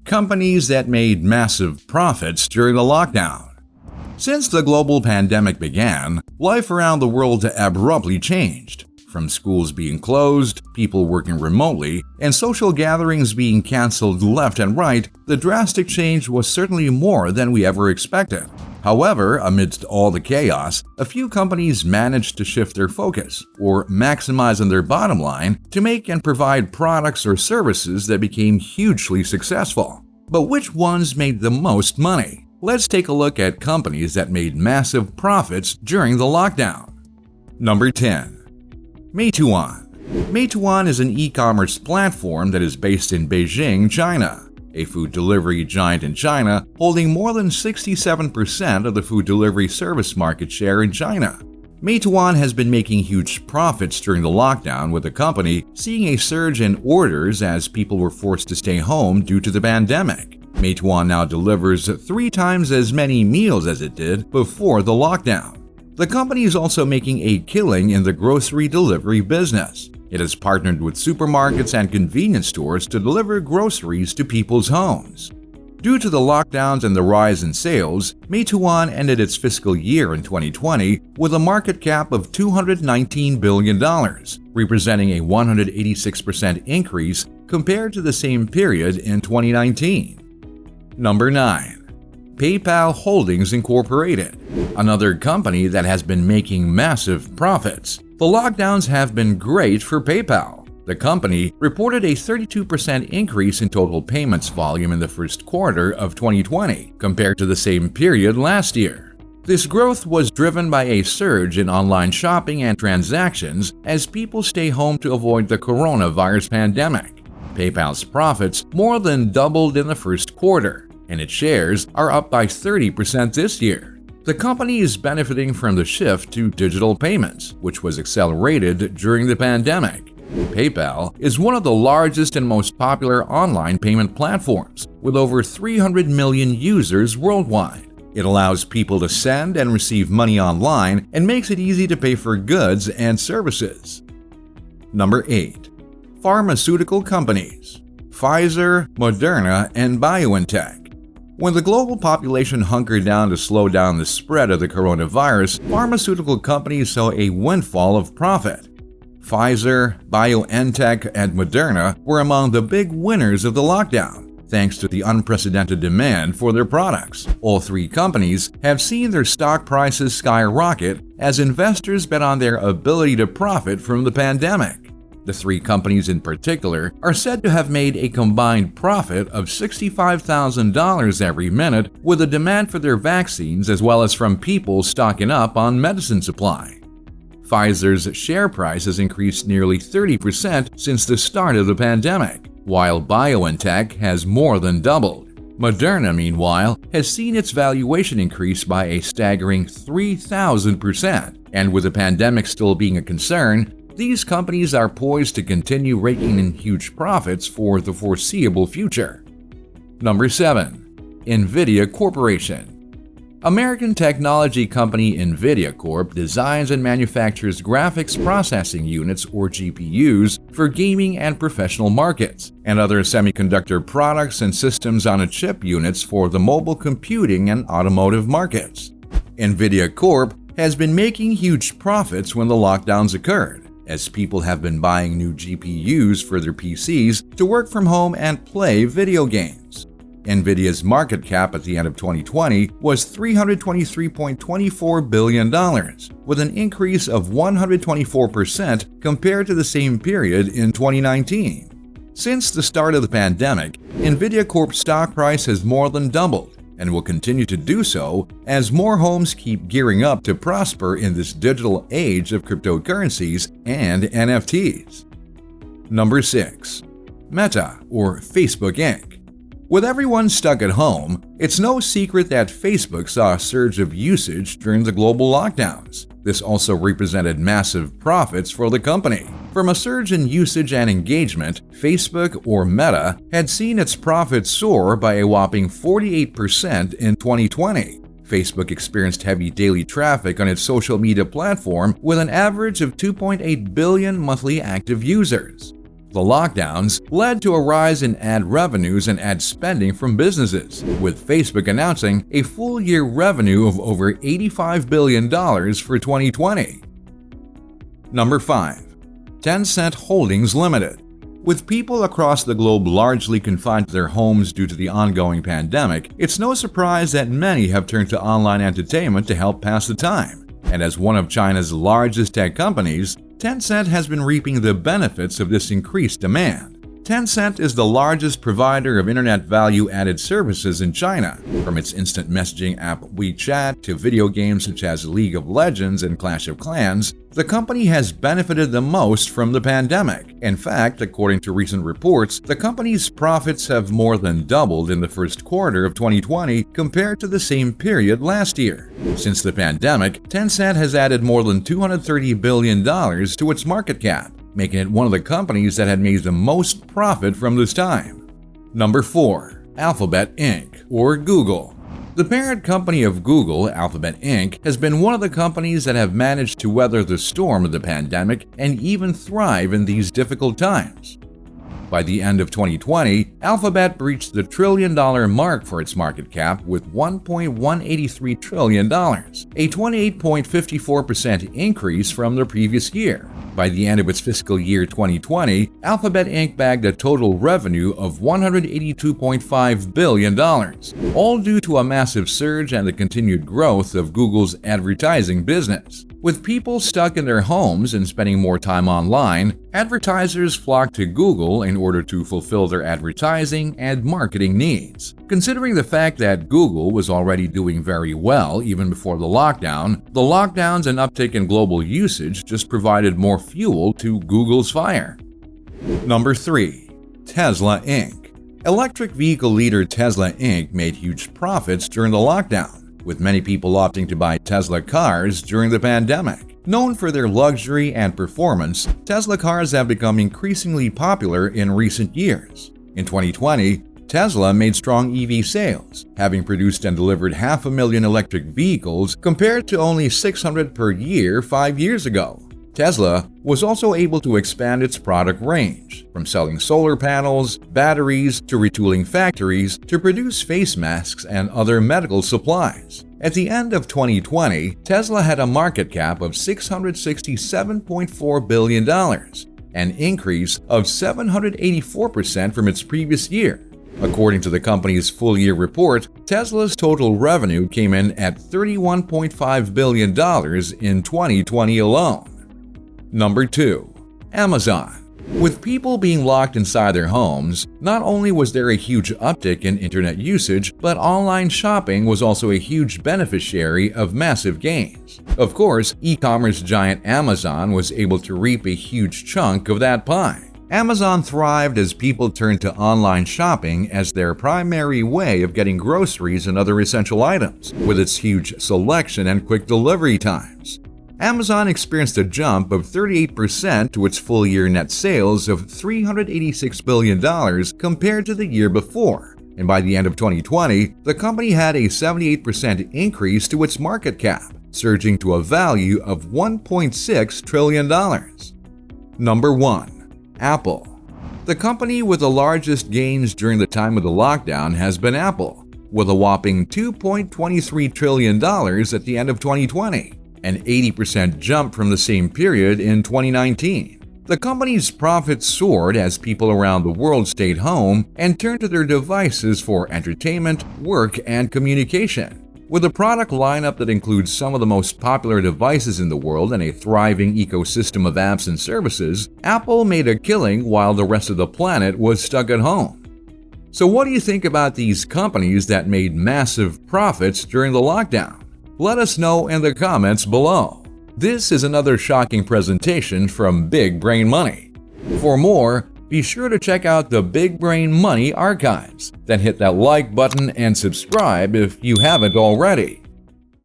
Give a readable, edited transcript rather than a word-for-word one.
Companies that made massive profits during the lockdown. Since the global pandemic began, life around the world abruptly changed. From schools being closed, people working remotely, and social gatherings being canceled left and right, the drastic change was certainly more than we ever expected. However, amidst all the chaos, a few companies managed to shift their focus, or maximize on their bottom line, to make and provide products or services that became hugely successful. But which ones made the most money? Let's take a look at companies that made massive profits during the lockdown. Number 10. Meituan. Meituan is an e-commerce platform that is based in Beijing, China, a food delivery giant in China holding more than 67% of the food delivery service market share in China. Meituan has been making huge profits during the lockdown, with the company seeing a surge in orders as people were forced to stay home due to the pandemic. Meituan now delivers 3 times as many meals as it did before the lockdown. The company is also making a killing in the grocery delivery business. It has partnered with supermarkets and convenience stores to deliver groceries to people's homes. Due to the lockdowns and the rise in sales, Meituan ended its fiscal year in 2020 with a market cap of $219 billion, representing a 186% increase compared to the same period in 2019. Number 9. PayPal Holdings Incorporated, another company that has been making massive profits. The lockdowns have been great for PayPal. The company reported a 32% increase in total payments volume in the first quarter of 2020 compared to the same period last year. This growth was driven by a surge in online shopping and transactions as people stay home to avoid the coronavirus pandemic. PayPal's profits more than doubled in the first quarter, and its shares are up by 30% this year. The company is benefiting from the shift to digital payments, which was accelerated during the pandemic. PayPal is one of the largest and most popular online payment platforms, with over 300 million users worldwide. It allows people to send and receive money online and makes it easy to pay for goods and services. Number 8. Pharmaceutical companies. Pfizer, Moderna, and BioNTech. When the global population hunkered down to slow down the spread of the coronavirus, pharmaceutical companies saw a windfall of profit. Pfizer, BioNTech, and Moderna were among the big winners of the lockdown, thanks to the unprecedented demand for their products. All 3 companies have seen their stock prices skyrocket as investors bet on their ability to profit from the pandemic. The 3 companies in particular are said to have made a combined profit of $65,000 every minute, with a demand for their vaccines as well as from people stocking up on medicine supply. Pfizer's share price has increased nearly 30% since the start of the pandemic, while BioNTech has more than doubled. Moderna, meanwhile, has seen its valuation increase by a staggering 3,000%, and with the pandemic still being a concern, these companies are poised to continue raking in huge profits for the foreseeable future. Number 7. NVIDIA Corporation. American technology company NVIDIA Corp designs and manufactures graphics processing units, or GPUs, for gaming and professional markets, and other semiconductor products and systems on a chip units for the mobile computing and automotive markets. NVIDIA Corp has been making huge profits when the lockdowns occurred, as people have been buying new GPUs for their PCs to work from home and play video games. NVIDIA's market cap at the end of 2020 was $323.24 billion, with an increase of 124% compared to the same period in 2019. Since the start of the pandemic, NVIDIA Corp's stock price has more than doubled, and will continue to do so as more homes keep gearing up to prosper in this digital age of cryptocurrencies and NFTs. Number 6. Meta, or Facebook Inc. With everyone stuck at home, it's no secret that Facebook saw a surge of usage during the global lockdowns. This also represented massive profits for the company. From a surge in usage and engagement, Facebook, or Meta, had seen its profits soar by a whopping 48% in 2020. Facebook experienced heavy daily traffic on its social media platform with an average of 2.8 billion monthly active users. The lockdowns led to a rise in ad revenues and ad spending from businesses, with Facebook announcing a full-year revenue of over $85 billion for 2020. Number 5. Tencent Holdings Limited. With people across the globe largely confined to their homes due to the ongoing pandemic, it's no surprise that many have turned to online entertainment to help pass the time. And as one of China's largest tech companies, Tencent has been reaping the benefits of this increased demand. Tencent is the largest provider of internet value-added services in China. From its instant messaging app WeChat to video games such as League of Legends and Clash of Clans, the company has benefited the most from the pandemic. In fact, according to recent reports, the company's profits have more than doubled in the first quarter of 2020 compared to the same period last year. Since the pandemic, Tencent has added more than $230 billion to its market cap, making it one of the companies that had made the most profit from this time. Number 4. Alphabet Inc., or Google. The parent company of Google, Alphabet Inc., has been one of the companies that have managed to weather the storm of the pandemic and even thrive in these difficult times. By the end of 2020, Alphabet breached the trillion-dollar mark for its market cap with $1.183 trillion, a 28.54% increase from the previous year. By the end of its fiscal year 2020, Alphabet Inc. bagged a total revenue of $182.5 billion, all due to a massive surge and the continued growth of Google's advertising business. With people stuck in their homes and spending more time online, advertisers flocked to Google in order to fulfill their advertising and marketing needs. Considering the fact that Google was already doing very well even before the lockdowns and uptick in global usage just provided more fuel to Google's fire. Number 3. Tesla Inc. Electric vehicle leader Tesla Inc. made huge profits during the lockdown, with many people opting to buy Tesla cars during the pandemic. Known for their luxury and performance, Tesla cars have become increasingly popular in recent years. In 2020, Tesla made strong EV sales, having produced and delivered 500,000 electric vehicles compared to only 600 per year 5 years ago. Tesla was also able to expand its product range, from selling solar panels, batteries, to retooling factories to produce face masks and other medical supplies. At the end of 2020, Tesla had a market cap of $667.4 billion, an increase of 784% from its previous year. According to the company's full-year report, Tesla's total revenue came in at $31.5 billion in 2020 alone. Number 2. Amazon. With people being locked inside their homes, not only was there a huge uptick in internet usage, but online shopping was also a huge beneficiary of massive gains. Of course, e-commerce giant Amazon was able to reap a huge chunk of that pie. Amazon thrived as people turned to online shopping as their primary way of getting groceries and other essential items, with its huge selection and quick delivery times. Amazon experienced a jump of 38% to its full-year net sales of $386 billion compared to the year before, and by the end of 2020, the company had a 78% increase to its market cap, surging to a value of $1.6 trillion. Number 1. Apple. The company with the largest gains during the time of the lockdown has been Apple, with a whopping $2.23 trillion at the end of 2020. An 80% jump from the same period in 2019. The company's profits soared as people around the world stayed home and turned to their devices for entertainment, work, and communication. With a product lineup that includes some of the most popular devices in the world and a thriving ecosystem of apps and services, Apple made a killing while the rest of the planet was stuck at home. So what do you think about these companies that made massive profits during the lockdown? Let us know in the comments below. This is another shocking presentation from Big Brain Money. For more, be sure to check out the Big Brain Money archives. Then hit that like button and subscribe if you haven't already.